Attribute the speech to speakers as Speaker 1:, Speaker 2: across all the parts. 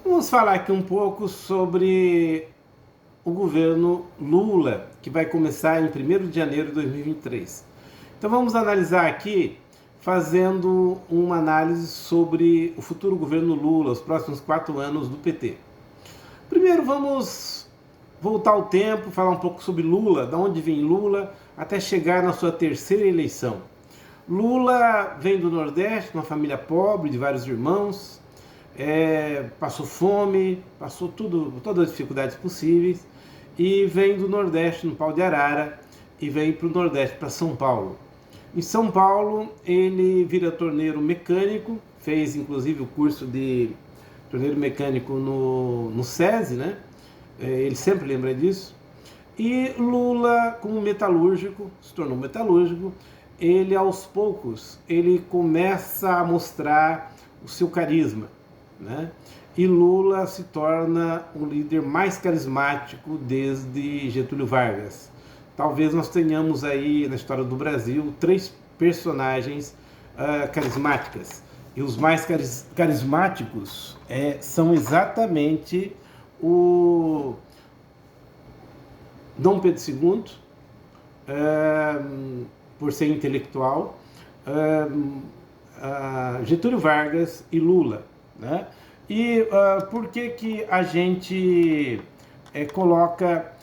Speaker 1: Vamos falar aqui um pouco sobre o governo Lula, que vai começar em 1º de janeiro de 2023. Então vamos analisar aqui, fazendo uma análise sobre o futuro governo Lula, os próximos 4 anos do PT. Primeiro vamos voltar ao tempo, falar um pouco sobre Lula, de onde vem Lula, até chegar na sua 3ª eleição. Lula vem do Nordeste, uma família pobre, de vários irmãos, passou fome, passou todas as dificuldades possíveis, e vem do Nordeste, no Pau de Arara, e vem para o Nordeste, para São Paulo. Em São Paulo, ele vira torneiro mecânico, fez inclusive o curso de torneiro mecânico no SESI, né? Ele sempre lembra disso. E Lula, como metalúrgico, se tornou metalúrgico, ele aos poucos, ele começa a mostrar o seu carisma, né? E Lula se torna o líder mais carismático desde Getúlio Vargas. Talvez nós tenhamos aí na história do Brasil 3 personagens carismáticas. E os mais carismáticos são exatamente o Dom Pedro II, por ser intelectual, Getúlio Vargas e Lula, né? E por que a gente coloca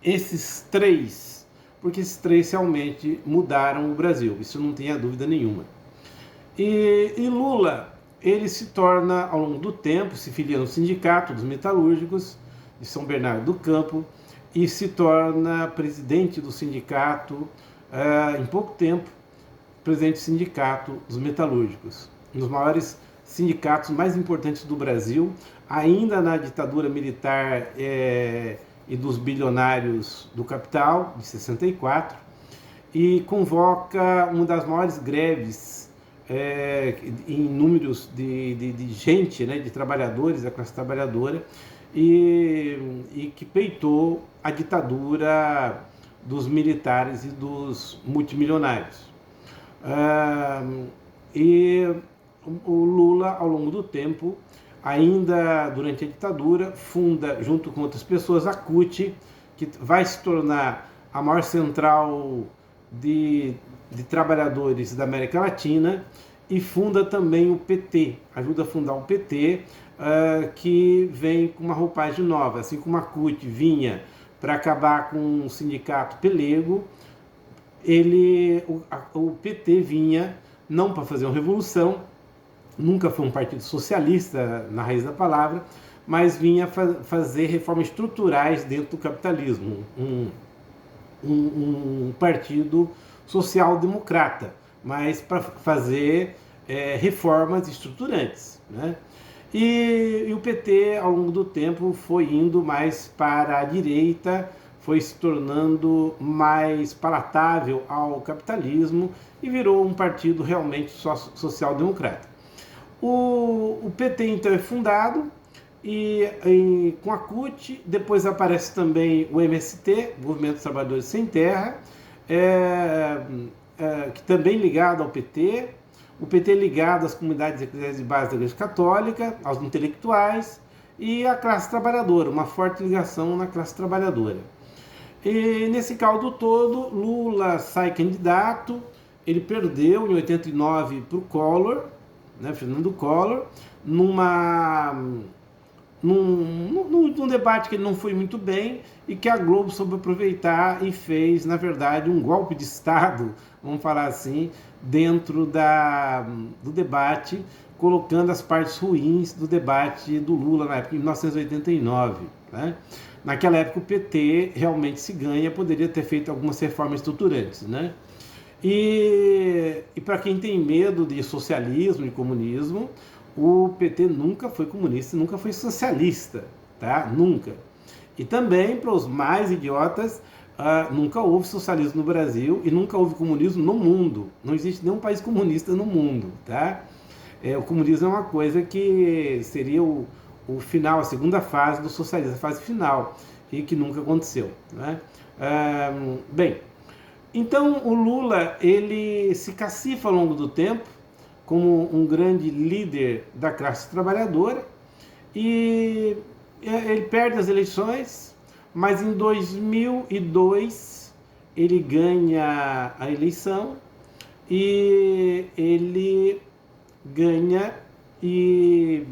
Speaker 1: esses 3? Porque esses 3 realmente mudaram o Brasil, isso não tenha dúvida nenhuma. E Lula, ele se torna, ao longo do tempo, se filia no Sindicato dos Metalúrgicos de São Bernardo do Campo e se torna presidente do sindicato, em pouco tempo, presidente do Sindicato dos Metalúrgicos, um dos maiores sindicatos mais importantes do Brasil, ainda na ditadura militar e dos bilionários do capital, de 64, e convoca uma das maiores greves em números de gente, né, de trabalhadores, da classe trabalhadora, e que peitou a ditadura dos militares e dos multimilionários. E o Lula, ao longo do tempo, ainda durante a ditadura, funda, junto com outras pessoas, a CUT, que vai se tornar a maior central de trabalhadores da América Latina, e funda também o PT, ajuda a fundar o PT, que vem com uma roupagem nova, assim como a CUT vinha para acabar com o sindicato pelego, o PT vinha não para fazer uma revolução, nunca foi um partido socialista na raiz da palavra, mas vinha fazer reformas estruturais dentro do capitalismo, um partido social-democrata, mas para fazer reformas estruturantes, né? E o PT, ao longo do tempo, foi indo mais para a direita, foi se tornando mais palatável ao capitalismo e virou um partido realmente social-democrata. O PT, então, é fundado com a CUT, depois aparece também o MST, Movimento dos Trabalhadores Sem Terra, que também ligado ao PT, o PT ligado às comunidades eclesiais de base da Igreja Católica, aos intelectuais e à classe trabalhadora, uma forte ligação na classe trabalhadora. E nesse caldo todo, Lula sai candidato, ele perdeu em 89 para o Collor, né, Fernando Collor, num debate que ele não foi muito bem e que a Globo soube aproveitar e fez, na verdade, um golpe de Estado, vamos falar assim, dentro do debate, colocando as partes ruins do debate do Lula na época, em 1989. Né? Naquela época o PT realmente se ganha, poderia ter feito algumas reformas estruturantes. Né? E para quem tem medo de socialismo e comunismo, o PT nunca foi comunista, nunca foi socialista, tá? Nunca. E também, para os mais idiotas, nunca houve socialismo no Brasil e nunca houve comunismo no mundo. Não existe nenhum país comunista no mundo, tá? O comunismo é uma coisa que seria o final, a segunda fase do socialismo, a fase final, e que nunca aconteceu, né? Bem, então o Lula, ele se cacifa ao longo do tempo, como um grande líder da classe trabalhadora, e ele perde as eleições, mas em 2002 ele ganha a eleição, e ele ganha, e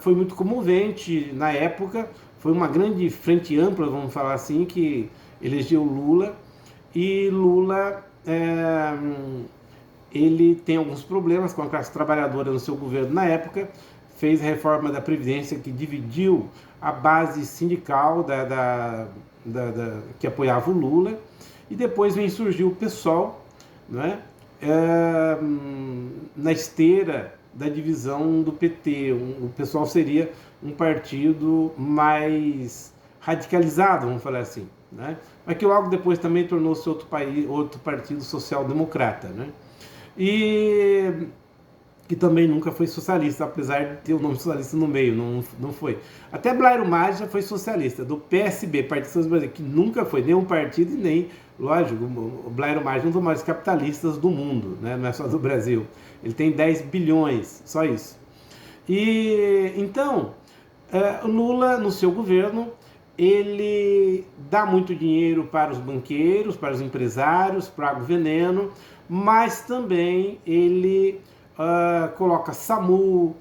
Speaker 1: foi muito comovente na época. Foi uma grande frente ampla, vamos falar assim, que elegeu Lula. E Lula, ele tem alguns problemas com a classe trabalhadora no seu governo na época. Fez a reforma da Previdência, que dividiu a base sindical que apoiava o Lula. E depois surgiu o PSOL, né? Na esteira da divisão do PT. O PSOL seria um partido mais radicalizado, vamos falar assim, né? Mas que logo depois também tornou-se outro partido social-democrata, né? E que também nunca foi socialista, apesar de ter o nome socialista no meio, não foi. Até Blairo Maggi já foi socialista, do PSB, Partido Socialista Brasileiro, que nunca foi nem um partido e nem, lógico, o Blairo Maggi é um dos maiores capitalistas do mundo, né? Não é só do Brasil. Ele tem 10 bilhões, só isso. E então, Lula, no seu governo, ele dá muito dinheiro para os banqueiros, para os empresários, para o veneno, mas também ele coloca SAMU,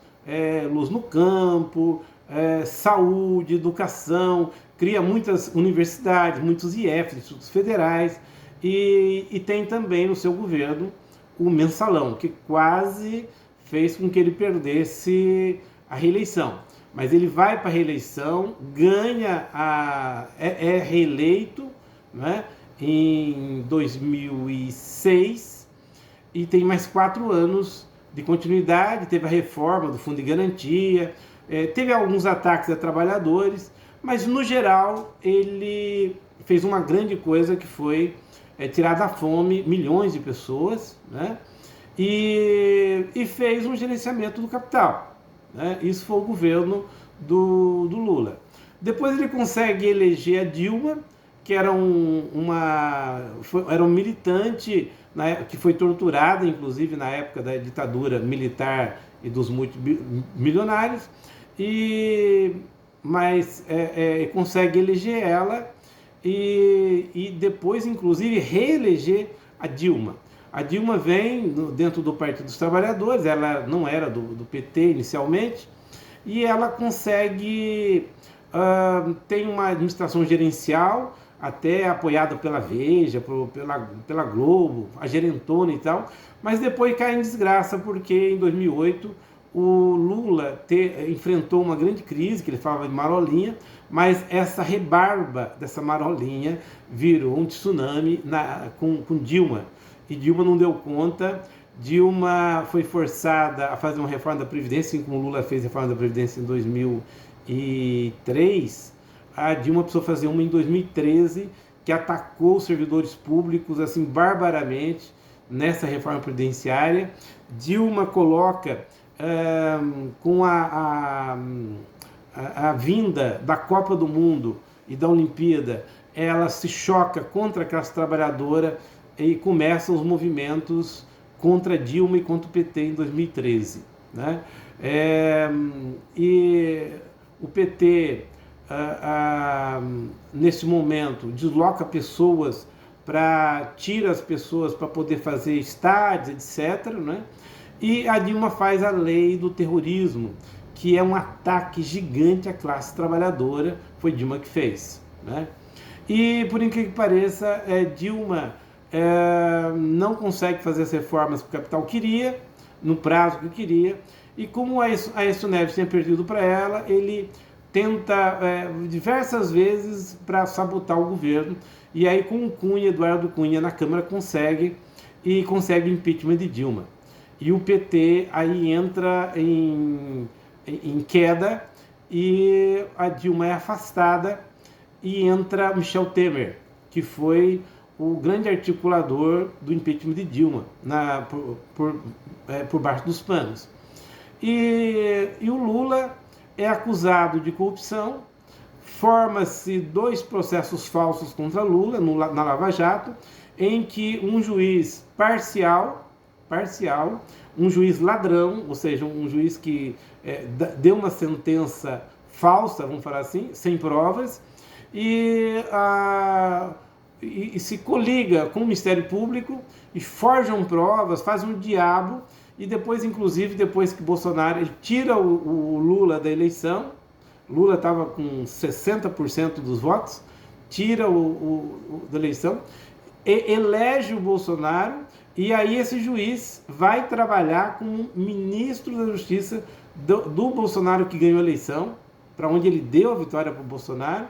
Speaker 1: luz no campo, saúde, educação, cria muitas universidades, muitos IFs, institutos federais, e tem também no seu governo o mensalão, que quase fez com que ele perdesse a reeleição. Mas ele vai para a reeleição, ganha, é reeleito, né, em 2006, e tem mais 4 anos de continuidade. Teve a reforma do Fundo de Garantia, teve alguns ataques a trabalhadores, mas no geral ele fez uma grande coisa, que foi tirar da fome milhões de pessoas, né? E fez um gerenciamento do capital, né? Isso foi o governo do Lula. Depois ele consegue eleger a Dilma, que era era um militante, né, que foi torturada, inclusive, na época da ditadura militar e dos multimilionários, mas consegue eleger ela, e depois, inclusive, reeleger a Dilma. A Dilma vem dentro do Partido dos Trabalhadores, ela não era do PT inicialmente, e ela consegue, tem uma administração gerencial, até apoiada pela Veja, pela Globo, a gerentona e tal, mas depois cai em desgraça, porque em 2008 o Lula enfrentou uma grande crise, que ele falava de marolinha, mas essa rebarba dessa marolinha virou um tsunami com Dilma, e Dilma não deu conta. Dilma foi forçada a fazer uma reforma da Previdência, assim como Lula fez a reforma da Previdência em 2003, a Dilma precisou fazer uma em 2013, que atacou os servidores públicos assim barbaramente nessa reforma previdenciária. Dilma coloca, com a vinda da Copa do Mundo e da Olimpíada, ela se choca contra a classe trabalhadora e começam os movimentos contra Dilma e contra o PT em 2013, né? E o PT, nesse momento, desloca pessoas, tira as pessoas para poder fazer estádios, etc., né? E a Dilma faz a lei do terrorismo, que é um ataque gigante à classe trabalhadora. Foi Dilma que fez, né? E, por incrível que pareça, Dilma não consegue fazer as reformas que o capital queria, no prazo que queria, e como Aécio Neves tinha perdido para ela, ele tenta diversas vezes para sabotar o governo, e aí com o Cunha, Eduardo Cunha, na Câmara consegue o impeachment de Dilma. E o PT aí entra em queda, e a Dilma é afastada, e entra Michel Temer, que foi o grande articulador do impeachment de Dilma, por baixo dos panos. E o Lula é acusado de corrupção, forma-se 2 processos falsos contra Lula na Lava Jato, em que um juiz parcial, parcial, um juiz ladrão, ou seja, um juiz que deu uma sentença falsa, vamos falar assim, sem provas, e se coliga com o Ministério Público e forjam provas, fazem um diabo, e depois, inclusive, depois que Bolsonaro ele tira o Lula da eleição, Lula estava com 60% dos votos, tira da eleição, elege o Bolsonaro, e aí esse juiz vai trabalhar como ministro da Justiça do Bolsonaro que ganhou a eleição, para onde ele deu a vitória para o Bolsonaro,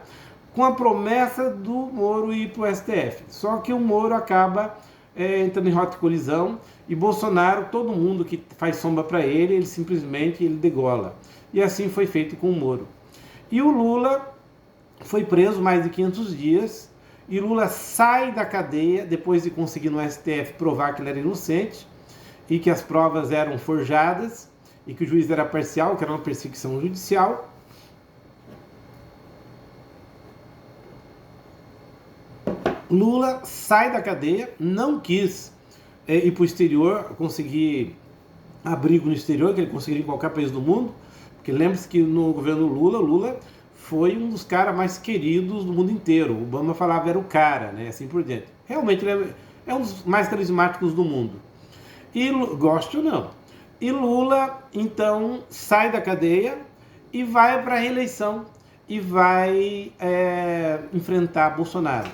Speaker 1: com a promessa do Moro ir para o STF. Só que o Moro acaba entrando em rota de colisão, e Bolsonaro, todo mundo que faz sombra para ele simplesmente degola. E assim foi feito com o Moro. E o Lula foi preso mais de 500 dias, e Lula sai da cadeia depois de conseguir no STF provar que ele era inocente e que as provas eram forjadas e que o juiz era parcial, que era uma perseguição judicial. Lula sai da cadeia, não quis ir para o exterior, conseguir abrigo no exterior, que ele conseguiria em qualquer país do mundo, porque lembre-se que no governo Lula foi um dos caras mais queridos do mundo inteiro. O Obama falava era o cara, né? Assim por diante. Realmente ele é um dos mais carismáticos do mundo. E goste ou não. E Lula, então, sai da cadeia e vai para a reeleição e vai enfrentar Bolsonaro.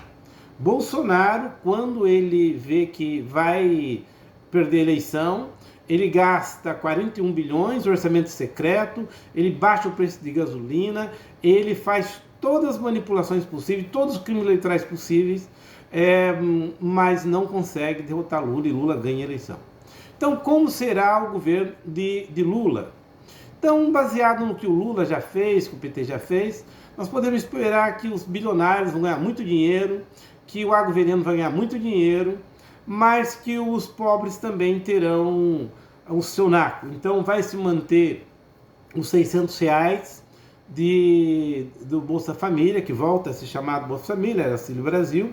Speaker 1: Bolsonaro, quando ele vê que vai perder a eleição, ele gasta 41 bilhões, orçamento secreto, ele baixa o preço de gasolina, ele faz todas as manipulações possíveis, todos os crimes eleitorais possíveis, mas não consegue derrotar Lula, e Lula ganha a eleição. Então, como será o governo de Lula? Então, baseado no que o Lula já fez, que o PT já fez, nós podemos esperar que os bilionários vão ganhar muito dinheiro, que o agrovelhano vai ganhar muito dinheiro, mas que os pobres também terão o seu naco. Então vai se manter os R$600 do Bolsa Família, que volta a se chamar Bolsa Família, era Auxílio Brasil,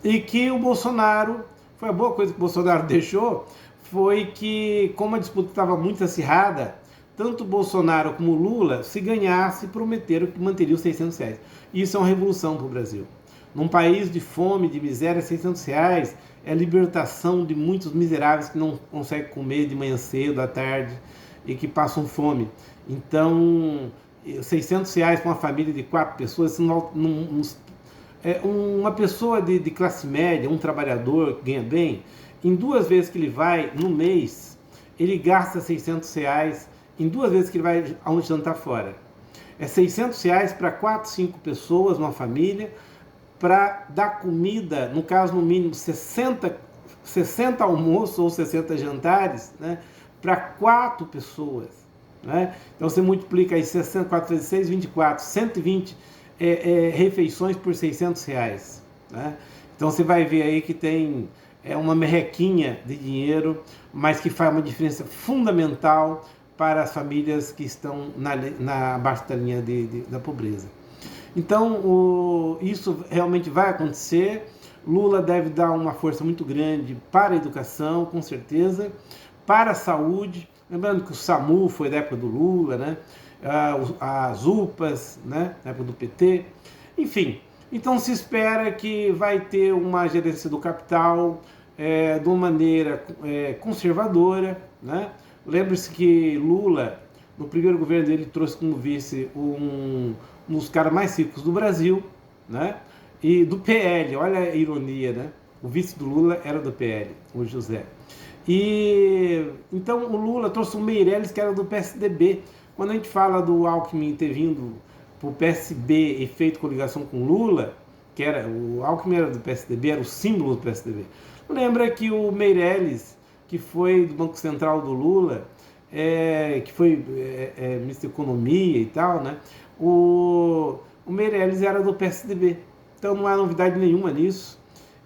Speaker 1: e que o Bolsonaro, foi a boa coisa que o Bolsonaro deixou, foi que, como a disputa estava muito acirrada, tanto o Bolsonaro como o Lula, se ganhasse, prometeram que manteria os R$600. Isso é uma revolução para o Brasil. Num país de fome, de miséria, R$600 é a libertação de muitos miseráveis que não conseguem comer de manhã cedo, à tarde, e que passam fome. Então, R$600 para uma família de 4 pessoas, uma pessoa de classe média, um trabalhador que ganha bem, em 2 vezes que ele vai no mês, ele gasta R$600 em 2 vezes que ele vai a um jantar fora. É R$600 para 4, 5 pessoas, uma família, para dar comida, no caso no mínimo 60 almoços ou 60 jantares, né, para 4 pessoas. Né? Então você multiplica aí 60, 4 vezes 6, 24, 120 refeições por R$600. Né? Então você vai ver aí que tem uma merrequinha de dinheiro, mas que faz uma diferença fundamental para as famílias que estão abaixo da linha da pobreza. Então, isso realmente vai acontecer. Lula deve dar uma força muito grande para a educação, com certeza, para a saúde. Lembrando que o SAMU foi da época do Lula, né? As UPAs, né? Da época do PT. Enfim, então se espera que vai ter uma gerência do capital de uma maneira conservadora, né? Lembre-se que Lula, no primeiro governo dele, trouxe como vice um dos caras mais ricos do Brasil, né? E do PL, olha a ironia, né? O vice do Lula era do PL, o José. E então o Lula trouxe o Meirelles, que era do PSDB. Quando a gente fala do Alckmin ter vindo para o PSB e feito coligação com Lula, que era o Alckmin era do PSDB, era o símbolo do PSDB. Lembra que o Meirelles, que foi do Banco Central do Lula, que foi ministro da Economia e tal, né? O Meirelles era do PSDB, então não há novidade nenhuma nisso.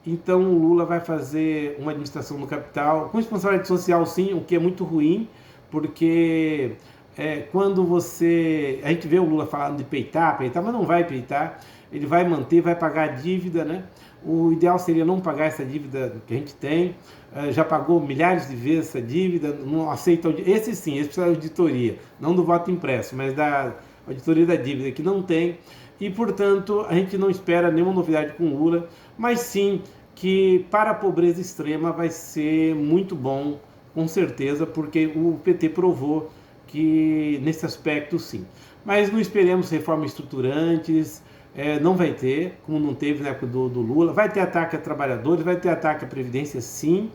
Speaker 1: Então o Lula vai fazer uma administração no capital com responsabilidade social, sim, o que é muito ruim, porque quando a gente vê o Lula falando de peitar, mas não vai peitar, ele vai manter, vai pagar a dívida, né? O ideal seria não pagar essa dívida que a gente tem, já pagou milhares de vezes essa dívida, não aceita, esse precisa da auditoria, não do voto impresso, mas da auditoria da dívida, que não tem, e portanto a gente não espera nenhuma novidade com o Lula, mas sim que para a pobreza extrema vai ser muito bom, com certeza, porque o PT provou que nesse aspecto sim. Mas não esperemos reformas estruturantes, não vai ter, como não teve na época do Lula. Vai ter ataque a trabalhadores, vai ter ataque à Previdência sim,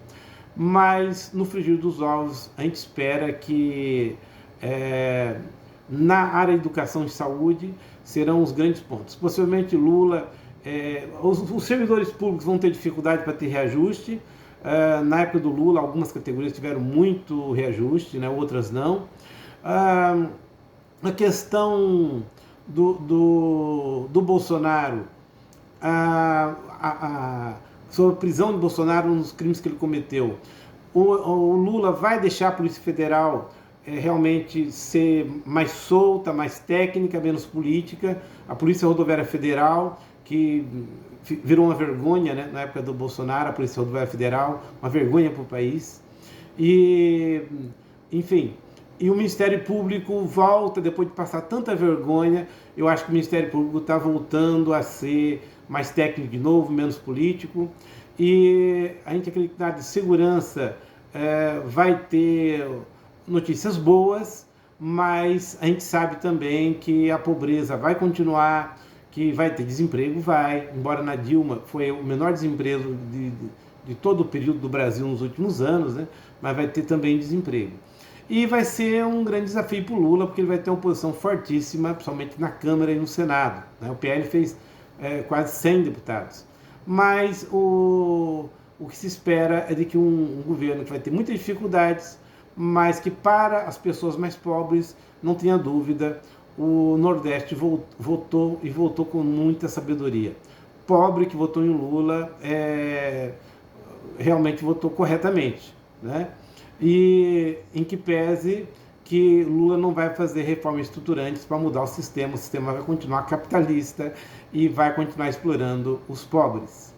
Speaker 1: mas no frigir dos ovos a gente espera que na área de educação e saúde serão os grandes pontos. Possivelmente Lula, os servidores públicos vão ter dificuldade para ter reajuste. Na época do Lula, algumas categorias tiveram muito reajuste, né, outras não. A questão do Bolsonaro, sobre a prisão de Bolsonaro nos crimes que ele cometeu, o Lula vai deixar a Polícia Federal realmente ser mais solta, mais técnica, menos política. A Polícia Rodoviária Federal, que virou uma vergonha, né, na época do Bolsonaro, a Polícia Rodoviária Federal, uma vergonha para o país. E, enfim, e o Ministério Público volta, depois de passar tanta vergonha, eu acho que o Ministério Público está voltando a ser mais técnico de novo, menos político. E a gente acredita que na área de segurança vai ter notícias boas, mas a gente sabe também que a pobreza vai continuar, que vai ter desemprego, embora na Dilma foi o menor desemprego de todo o período do Brasil nos últimos anos, né? Mas vai ter também desemprego. E vai ser um grande desafio para o Lula, porque ele vai ter uma posição fortíssima, principalmente na Câmara e no Senado, né? O PL fez quase 100 deputados. Mas o que se espera é de que um governo que vai ter muitas dificuldades, mas que para as pessoas mais pobres, não tenha dúvida, o Nordeste votou e votou com muita sabedoria. Pobre que votou em Lula realmente votou corretamente, né? E em que pese que Lula não vai fazer reformas estruturantes para mudar o sistema vai continuar capitalista e vai continuar explorando os pobres.